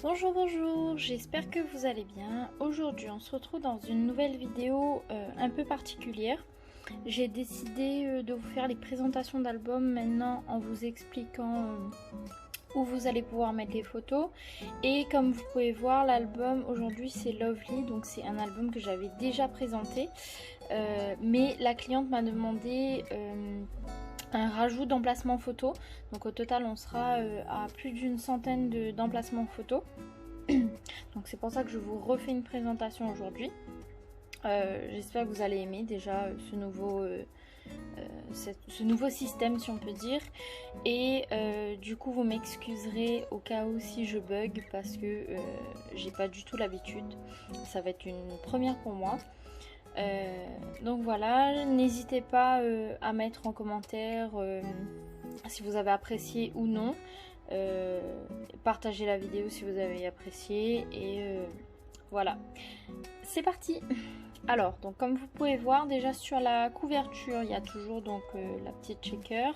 Bonjour, bonjour, j'espère que vous allez bien. Aujourd'hui on se retrouve dans une nouvelle vidéo un peu particulière. J'ai décidé de vous faire les présentations d'albums maintenant en vous expliquant où vous allez pouvoir mettre les photos. Et comme vous pouvez voir, l'album aujourd'hui c'est Lovely, donc c'est un album que j'avais déjà présenté. Mais la cliente m'a demandé un rajout d'emplacements photo. Donc au total on sera à plus d'une centaine d'emplacements photo. Donc c'est pour ça que je vous refais une présentation aujourd'hui. J'espère que vous allez aimer déjà ce nouveau système, si on peut dire. Et du coup vous m'excuserez au cas où si je bug, parce que j'ai pas du tout l'habitude. Ça va être une première pour moi. Donc voilà, n'hésitez pas à mettre en commentaire si vous avez apprécié ou non. Partagez la vidéo si vous avez apprécié. Et voilà, c'est parti. Alors, donc comme vous pouvez voir, déjà sur la couverture, il y a toujours donc la petite checker.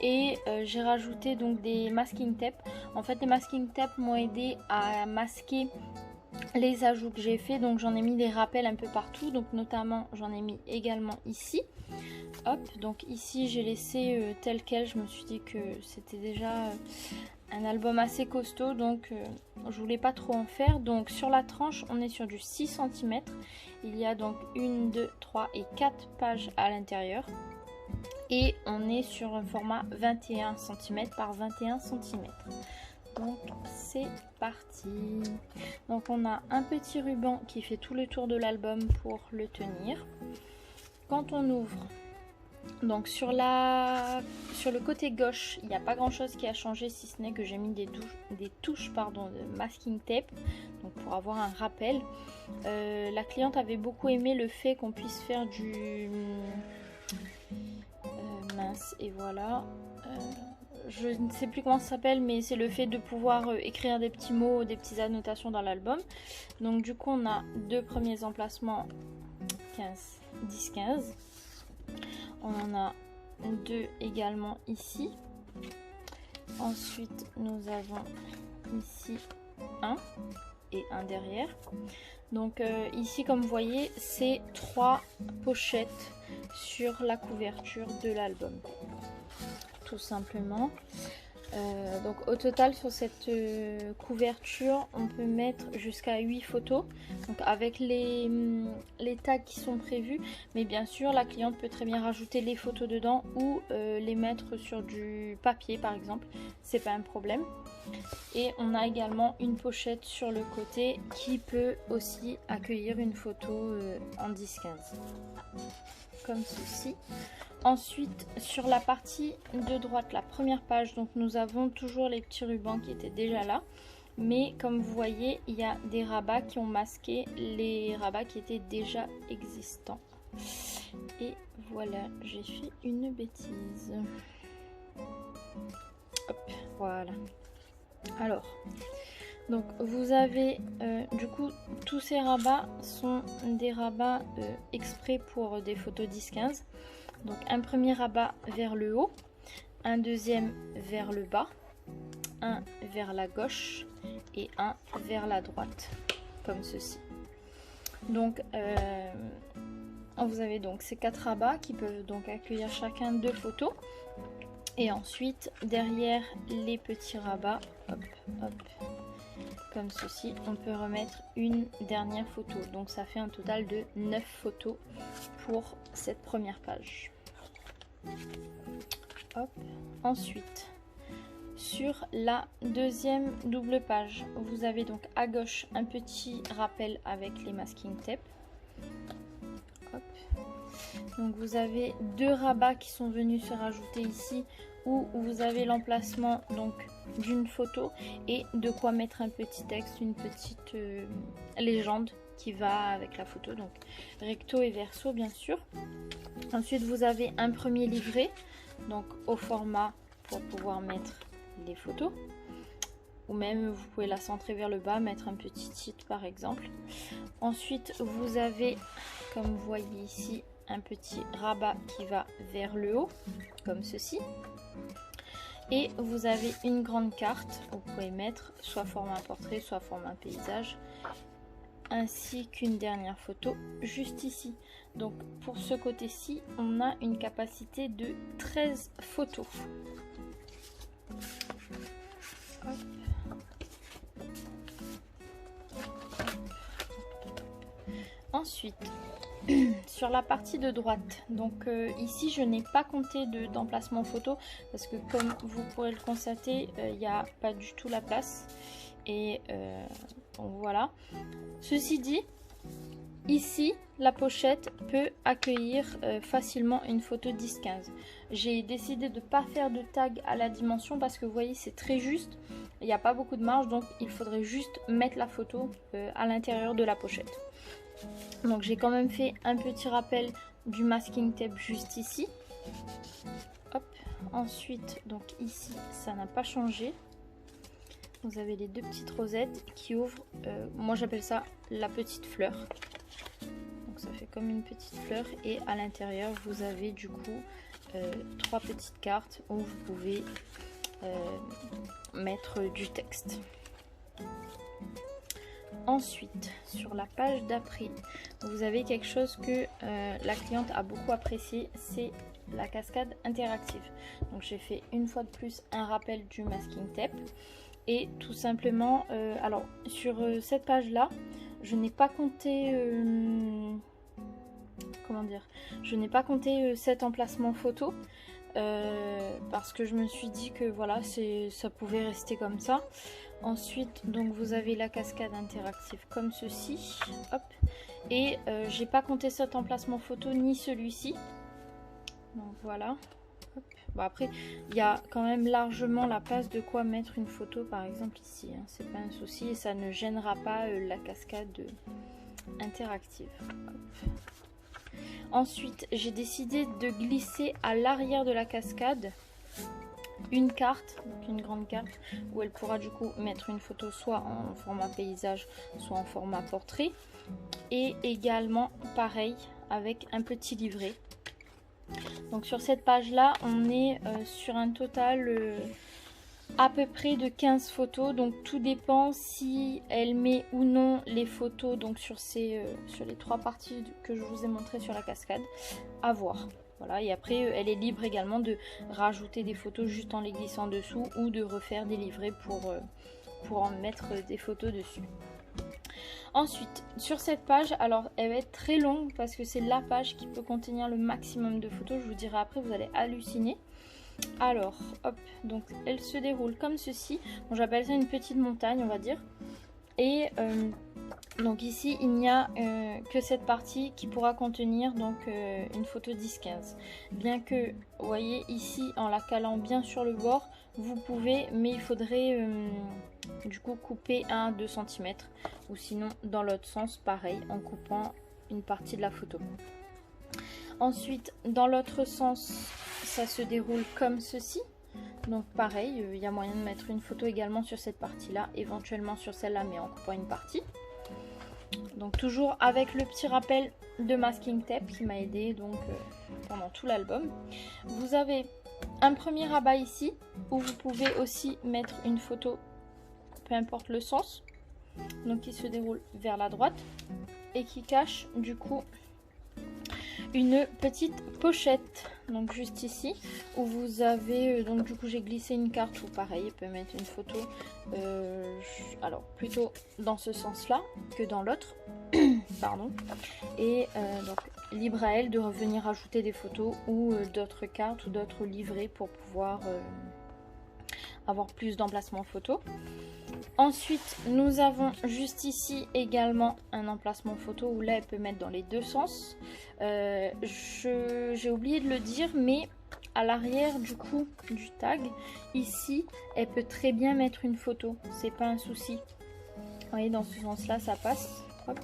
Et j'ai rajouté donc des masking tape. En fait, les masking tape m'ont aidé à masquer les ajouts que j'ai fait. Donc j'en ai mis des rappels un peu partout, donc notamment j'en ai mis également ici. Hop, donc ici j'ai laissé tel quel. Je me suis dit que c'était déjà un album assez costaud, donc je voulais pas trop en faire. Donc sur la tranche on est sur du 6 cm. Il y a donc 1, 2, 3 et 4 pages à l'intérieur. Et on est sur un format 21 cm par 21 cm. Donc c'est parti. Donc on a un petit ruban qui fait tout le tour de l'album pour le tenir. Quand on ouvre, donc sur le côté gauche, il n'y a pas grand chose qui a changé, si ce n'est que j'ai mis des touches de masking tape, donc pour avoir un rappel. La cliente avait beaucoup aimé le fait qu'on puisse faire du mince, et voilà. Je ne sais plus comment ça s'appelle, mais c'est le fait de pouvoir écrire des petits mots, des petites annotations dans l'album. Donc du coup on a deux premiers emplacements 15, 10, 15. On en a deux également ici. Ensuite nous avons ici un et un derrière. Donc ici comme vous voyez c'est 3 pochettes sur la couverture de l'album, tout simplement. Donc au total sur cette couverture on peut mettre jusqu'à 8 photos, donc avec les tags qui sont prévus, mais bien sûr la cliente peut très bien rajouter les photos dedans ou les mettre sur du papier par exemple, c'est pas un problème. Et on a également une pochette sur le côté qui peut aussi accueillir une photo en 10-15 comme ceci. Ensuite sur la partie de droite, la première page, donc nous avons toujours les petits rubans qui étaient déjà là, mais comme vous voyez il y a des rabats qui ont masqué les rabats qui étaient déjà existants. Et voilà, j'ai fait une bêtise. Hop, voilà. Alors donc vous avez du coup tous ces rabats sont des rabats exprès pour des photos 10-15. Donc un premier rabat vers le haut, un deuxième vers le bas, un vers la gauche et un vers la droite, comme ceci. Donc vous avez donc ces 4 rabats qui peuvent donc accueillir chacun 2 photos. Et ensuite derrière les petits rabats, hop, hop, comme ceci, on peut remettre une dernière photo. Donc ça fait un total de 9 photos pour cette première page. Hop. Ensuite, sur la deuxième double page, vous avez donc à gauche un petit rappel avec les masking tape. Hop. Donc vous avez 2 rabats qui sont venus se rajouter ici, où vous avez l'emplacement donc d'une photo et de quoi mettre un petit texte, une petite légende qui va avec la photo, donc recto et verso bien sûr. Ensuite vous avez un premier livret, donc au format pour pouvoir mettre les photos, ou même vous pouvez la centrer vers le bas, mettre un petit titre par exemple. Ensuite vous avez, comme vous voyez ici, un petit rabat qui va vers le haut, comme ceci. Et vous avez une grande carte, vous pouvez mettre soit format portrait, soit format paysage, ainsi qu'une dernière photo juste ici. Donc pour ce côté-ci, on a une capacité de 13 photos. Hop. Ensuite, sur la partie de droite, donc ici je n'ai pas compté d'emplacement photo parce que comme vous pourrez le constater, il n'y a pas du tout la place. Et donc voilà. Ceci dit, ici la pochette peut accueillir facilement une photo 10-15. J'ai décidé de ne pas faire de tag à la dimension parce que vous voyez c'est très juste, il n'y a pas beaucoup de marge, donc il faudrait juste mettre la photo à l'intérieur de la pochette. Donc j'ai quand même fait un petit rappel du masking tape juste ici. Hop. Ensuite, donc ici ça n'a pas changé. Vous avez les deux petites rosettes qui ouvrent, moi j'appelle ça la petite fleur. Donc ça fait comme une petite fleur et à l'intérieur vous avez du coup 3 petites cartes où vous pouvez mettre du texte. Ensuite, sur la page d'après, vous avez quelque chose que la cliente a beaucoup apprécié, c'est la cascade interactive. Donc j'ai fait une fois de plus un rappel du masking tape. Et tout simplement, alors sur cette page là, je n'ai pas compté, comment dire, je n'ai pas compté cet emplacement photo parce que je me suis dit que voilà, ça pouvait rester comme ça. Ensuite, donc vous avez la cascade interactive comme ceci, hop, et j'ai pas compté cet emplacement photo ni celui-ci. Donc voilà. Hop. Bon après il y a quand même largement la place de quoi mettre une photo par exemple ici, hein. C'est pas un souci et ça ne gênera pas la cascade interactive. Hop. Ensuite j'ai décidé de glisser à l'arrière de la cascade une carte, donc une grande carte où elle pourra du coup mettre une photo soit en format paysage soit en format portrait, et également pareil avec un petit livret. Donc sur cette page là on est sur un total à peu près de 15 photos, donc tout dépend si elle met ou non les photos donc sur les 3 parties que je vous ai montré sur la cascade, à voir. Voilà, et après elle est libre également de rajouter des photos juste en les glissant dessous ou de refaire des livrets pour en mettre des photos dessus. Ensuite, sur cette page, alors elle va être très longue parce que c'est la page qui peut contenir le maximum de photos. Je vous dirai après, vous allez halluciner. Alors, hop, donc elle se déroule comme ceci. Bon, j'appelle ça une petite montagne, on va dire. Et donc ici, il n'y a que cette partie qui pourra contenir donc une photo 10-15. Bien que, vous voyez ici, en la calant bien sur le bord, vous pouvez, mais il faudrait du coup couper 1-2 cm. Ou sinon, dans l'autre sens, pareil, en coupant une partie de la photo. Ensuite, dans l'autre sens, ça se déroule comme ceci. Donc pareil, il y a moyen de mettre une photo également sur cette partie-là, éventuellement sur celle-là, mais en coupant une partie. Donc toujours avec le petit rappel de masking tape qui m'a aidé donc pendant tout l'album. Vous avez un premier rabat ici où vous pouvez aussi mettre une photo, peu importe le sens, donc qui se déroule vers la droite et qui cache du coup une petite pochette, donc juste ici où vous avez donc du coup j'ai glissé une carte où pareil elle peut mettre une photo alors plutôt dans ce sens là que dans l'autre pardon, et donc libre à elle de revenir ajouter des photos ou d'autres cartes ou d'autres livrets pour pouvoir avoir plus d'emplacement photo. Ensuite, nous avons juste ici également un emplacement photo où là, elle peut mettre dans les deux sens. J'ai oublié de le dire, mais à l'arrière du coup du tag, ici, elle peut très bien mettre une photo. C'est pas un souci. Vous voyez, dans ce sens-là, ça passe. Hop.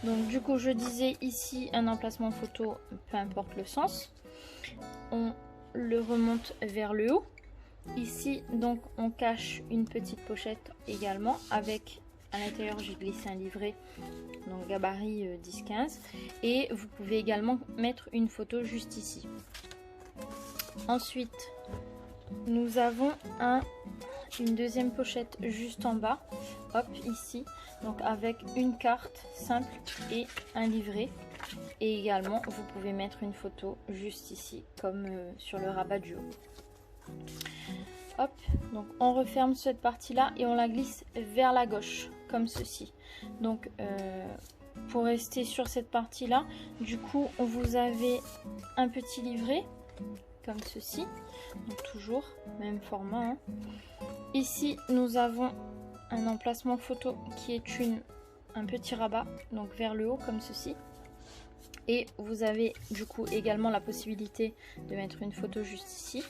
Donc du coup, je disais ici un emplacement photo, peu importe le sens. On le remonte vers le haut. Ici donc on cache une petite pochette également avec à l'intérieur j'ai glissé un livret donc gabarit 10-15 et vous pouvez également mettre une photo juste ici. Ensuite nous avons une deuxième pochette juste en bas, hop, ici, donc avec une carte simple et un livret. Et également, vous pouvez mettre une photo juste ici, comme sur le rabat du haut. Hop, donc on referme cette partie-là et on la glisse vers la gauche, comme ceci. Donc, pour rester sur cette partie-là, du coup, vous avez un petit livret, comme ceci. Donc toujours, même format, hein. Ici, nous avons un emplacement photo qui est un petit rabat, donc vers le haut, comme ceci. Et vous avez du coup également la possibilité de mettre une photo juste ici.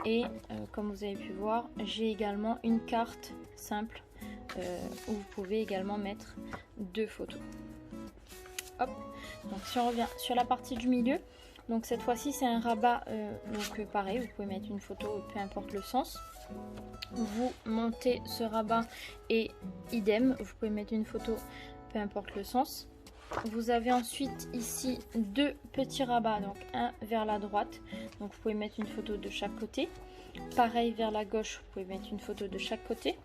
Et comme vous avez pu voir, j'ai également une carte simple où vous pouvez également mettre 2 photos. Hop. Donc si on revient sur la partie du milieu, donc cette fois-ci c'est un rabat, donc pareil, vous pouvez mettre une photo, peu importe le sens. Vous montez ce rabat et idem, vous pouvez mettre une photo, peu importe le sens. Vous avez ensuite ici 2 petits rabats, donc un vers la droite, donc vous pouvez mettre une photo de chaque côté. Pareil vers la gauche, vous pouvez mettre une photo de chaque côté.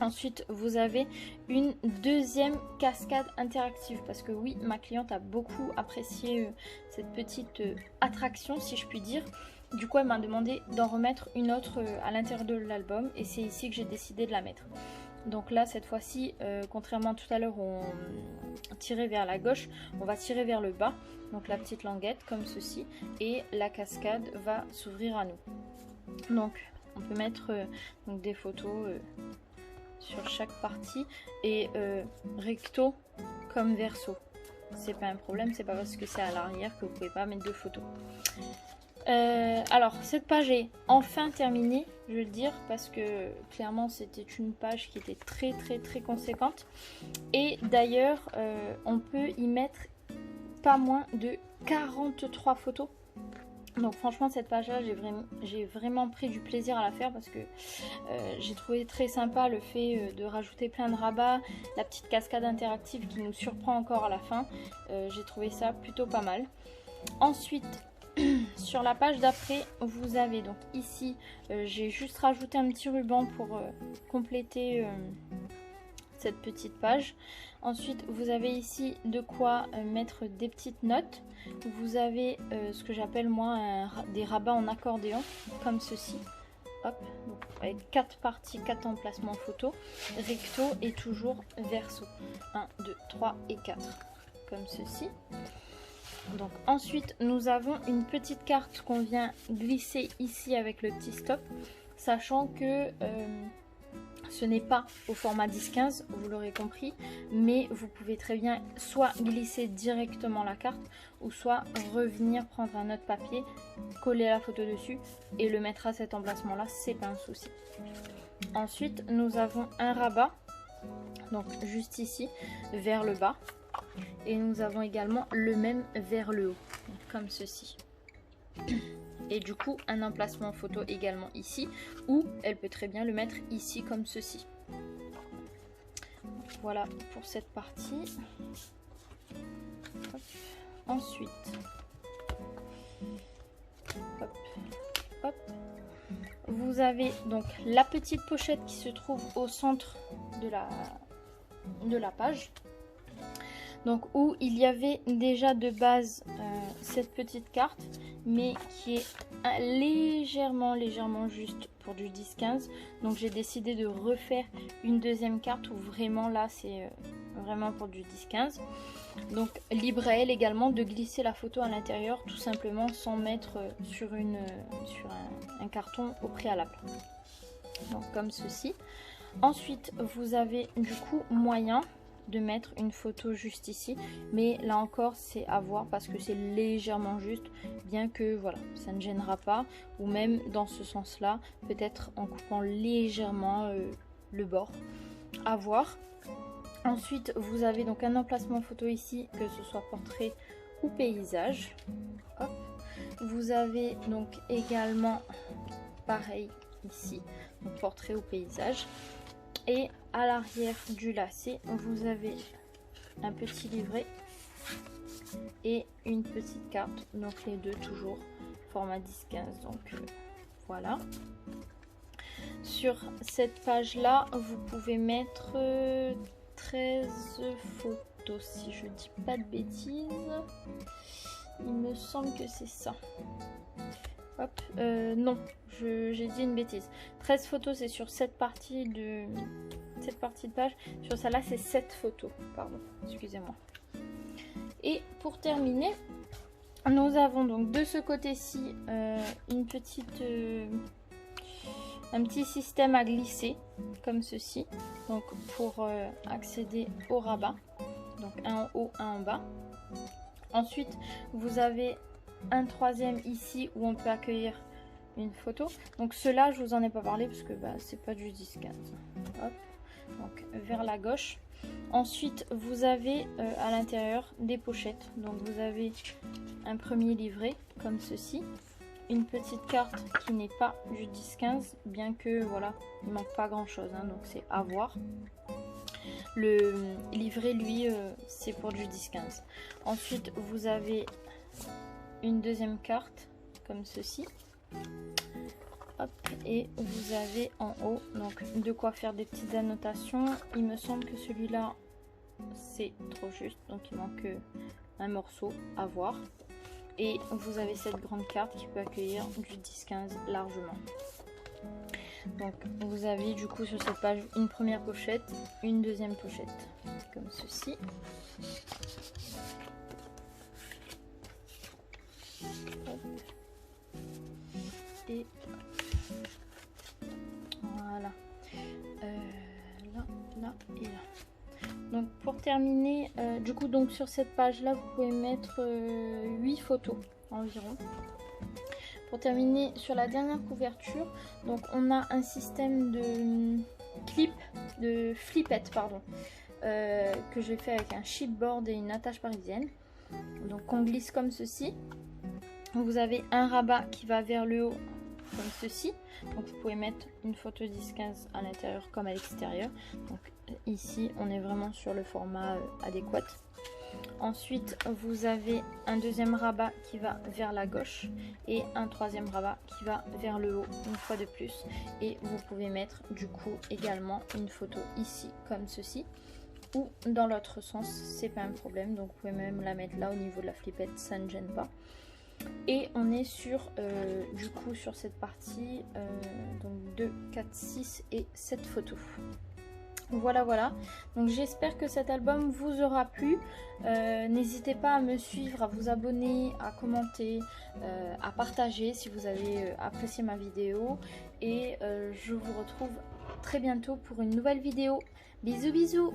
Ensuite, vous avez une deuxième cascade interactive parce que oui, ma cliente a beaucoup apprécié cette petite attraction, si je puis dire. Du coup, elle m'a demandé d'en remettre une autre à l'intérieur de l'album et c'est ici que j'ai décidé de la mettre. Donc là, cette fois-ci, contrairement à tout à l'heure où on tirait vers la gauche, on va tirer vers le bas. Donc la petite languette comme ceci et la cascade va s'ouvrir à nous. Donc on peut mettre donc des photos sur chaque partie et recto comme verso. C'est pas un problème, c'est pas parce que c'est à l'arrière que vous pouvez pas mettre de photos. Alors cette page est enfin terminée, je veux le dire, parce que clairement c'était une page qui était très conséquente. Et d'ailleurs on peut y mettre pas moins de 43 photos. Donc franchement cette page là j'ai vraiment pris du plaisir à la faire parce que j'ai trouvé très sympa le fait de rajouter plein de rabats, la petite cascade interactive qui nous surprend encore à la fin. J'ai trouvé ça plutôt pas mal. Ensuite sur la page d'après vous avez donc ici j'ai juste rajouté un petit ruban pour compléter cette petite page. Ensuite vous avez ici de quoi mettre des petites notes. Vous avez ce que j'appelle moi des rabats en accordéon comme ceci. Hop, donc avec 4 parties, 4 emplacements photo, recto et toujours verso. 1, 2, 3 et 4 comme ceci. Donc ensuite nous avons une petite carte qu'on vient glisser ici avec le petit stop, sachant que ce n'est pas au format 10-15, vous l'aurez compris, mais vous pouvez très bien soit glisser directement la carte ou soit revenir prendre un autre papier, coller la photo dessus et le mettre à cet emplacement là, c'est pas un souci. Ensuite nous avons un rabat, donc juste ici vers le bas. Et nous avons également le même vers le haut, comme ceci. Et du coup, un emplacement photo également ici, ou elle peut très bien le mettre ici comme ceci. Voilà pour cette partie. Hop. Ensuite, hop, hop. Vous avez donc la petite pochette qui se trouve au centre de la page. Donc où il y avait déjà de base cette petite carte, mais qui est légèrement juste pour du 10-15. Donc j'ai décidé de refaire une deuxième carte où vraiment là c'est vraiment pour du 10-15. Donc libre à elle également de glisser la photo à l'intérieur tout simplement sans mettre sur un carton au préalable. Donc comme ceci. Ensuite vous avez du coup moyen de mettre une photo juste ici, mais là encore c'est à voir parce que c'est légèrement juste, bien que voilà ça ne gênera pas, ou même dans ce sens là peut-être en coupant légèrement le bord, à voir. Ensuite vous avez donc un emplacement photo ici, que ce soit portrait ou paysage. Hop. Vous avez donc également pareil ici, donc portrait ou paysage. Et à l'arrière du lacet, vous avez un petit livret et une petite carte. Donc les deux toujours format 10-15. Donc Voilà. Sur cette page là, vous pouvez mettre 13 photos si je dis pas de bêtises. Il me semble que c'est ça. Hop, non, j'ai dit une bêtise. 13 photos, c'est sur cette partie de page. Sur celle-là, c'est 7 photos. Pardon, excusez-moi. Et pour terminer, nous avons donc de ce côté-ci un petit système à glisser, comme ceci. Donc pour accéder au rabat. Donc un en haut, un en bas. Ensuite, vous avez un troisième ici où on peut accueillir une photo. Donc ceux-là, je vous en ai pas parlé parce que c'est pas du 10-15. Hop, donc vers la gauche. Ensuite, vous avez à l'intérieur des pochettes. Donc vous avez un premier livret comme ceci. Une petite carte qui n'est pas du 10-15, bien que voilà, il manque pas grand chose, hein, donc c'est à voir. Le livret, lui, c'est pour du 10-15. Ensuite, vous avez une deuxième carte comme ceci. Hop, et vous avez en haut donc de quoi faire des petites annotations. Il me semble que celui-là c'est trop juste, donc il manque un morceau à voir. Et vous avez cette grande carte qui peut accueillir du 10-15 largement. Donc vous avez du coup sur cette page une première pochette, une deuxième pochette comme ceci. Hop. Et voilà, là et là. Donc pour terminer, du coup donc sur cette page là vous pouvez mettre 8 photos environ. Pour terminer sur la dernière couverture, donc on a un système de flipette pardon, que j'ai fait avec un chipboard et une attache parisienne. Donc on glisse comme ceci. Vous avez un rabat qui va vers le haut comme ceci. Donc vous pouvez mettre une photo 10-15 à l'intérieur comme à l'extérieur. Donc ici on est vraiment sur le format adéquat. Ensuite vous avez un deuxième rabat qui va vers la gauche et un troisième rabat qui va vers le haut une fois de plus. Et vous pouvez mettre du coup également une photo ici comme ceci, ou dans l'autre sens, c'est pas un problème. Donc vous pouvez même la mettre là au niveau de la flippette, ça ne gêne pas. Et on est sur du coup sur cette partie donc 2, 4, 6 et 7 photos. Voilà, donc j'espère que cet album vous aura plu. N'hésitez pas à me suivre, à vous abonner, à commenter, à partager si vous avez apprécié ma vidéo. Et je vous retrouve très bientôt pour une nouvelle vidéo. Bisous bisous.